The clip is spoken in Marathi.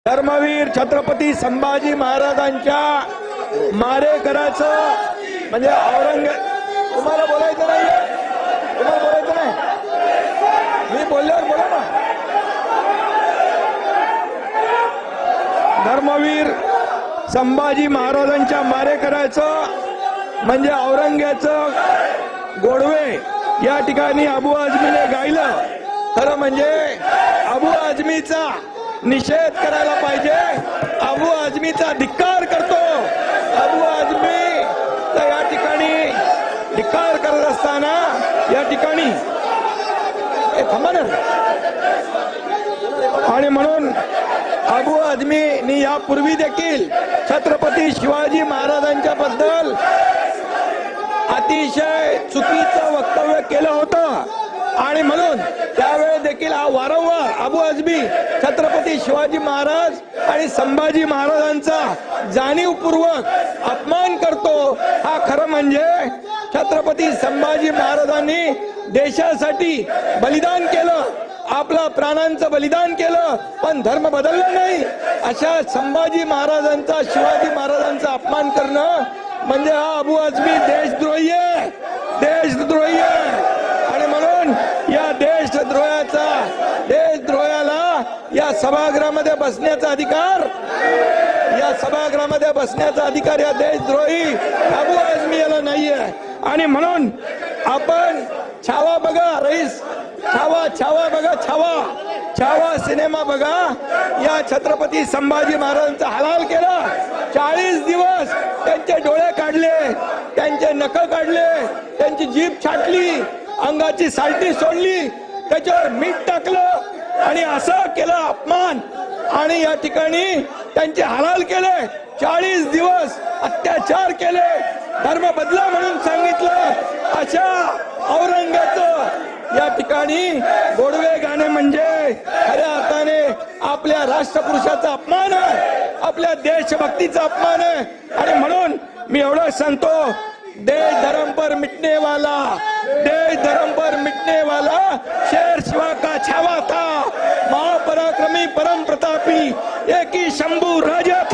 धर्मवीर छत्रपती संभाजी महाराजांच्या मारेकराचं म्हणजे औरंगजेब। तुम्हाला बोलायचं नाही, तुम्हाला बोलायचं नाही, मी बोलल्यावर बोला ना। धर्मवीर संभाजी महाराजांच्या मारेकराचं म्हणजे औरंगजेबाचं गोडवे या ठिकाणी अबू आझमीने गायलं। खरं म्हणजे अबू आझमीचा निषेध करायला पाहिजे। अबू आझमीचा धिक्कार करतो। अबू आझमी या ठिकाणी धिक्कार करत असताना या ठिकाणी थांबा ना। आणि म्हणून अबू आझमीनी यापूर्वी देखील छत्रपती शिवाजी महाराजांच्या बद्दल अतिशय चुकीचं वक्तव्य केलं होतं आणि म्हणून त्यावेळेस देखील वारंवार अबू आझमी छत्रपती शिवाजी महाराज आणि संभाजी महाराजांचा जाणीवपूर्वक अपमान करतो। हा खरं म्हणजे छत्रपती संभाजी महाराजांनी देशासाठी बलिदान केलं, आपला प्राणांचं बलिदान केलं, पण धर्म बदलला नाही। अशा संभाजी महाराजांचा शिवाजी महाराजांचा अपमान करणं म्हणजे हा अबू आझमी देशद्रोही आहे, देशद्रोही आहे। आणि म्हणून या देशद्रोहाला या सभागृहामध्ये बसण्याचा अधिकार, या सभागृहामध्ये बसण्याचा अधिकार या देशद्रोही अबू आझमी याला नाहीये। आणि म्हणून आपण छावा बघा रईस, छावा बघा, छावा सिनेमा बघा। या छत्रपती संभाजी महाराजांचा हलाल केला। 40 दिवस त्यांचे डोळे काढले, त्यांचे नख काढले, त्यांची जीभ छाटली, अंगाची सालटी सोडली, त्याच्यावर मीठ टाकलं आणि असं केलं अपमान आणि या ठिकाणी त्यांचे हलाल केले। 40 दिवस अत्याचार केले, धर्म बदला म्हणून सांगितलं। अशा औरंगजेबाचं या ठिकाणी गोडवे गाणे म्हणजे खऱ्या अर्थाने आपल्या राष्ट्रपुरुषाचा अपमान आहे, आपल्या देशभक्तीचा अपमान आहे। आणि म्हणून मी एवढं सांगतो, देश धर्म पर मिटने वाला, देश धर्म पर मिटने वाला शेर शिवा का छावा था, महापराक्रमी परम प्रतापी एक ही शंभू राजा था।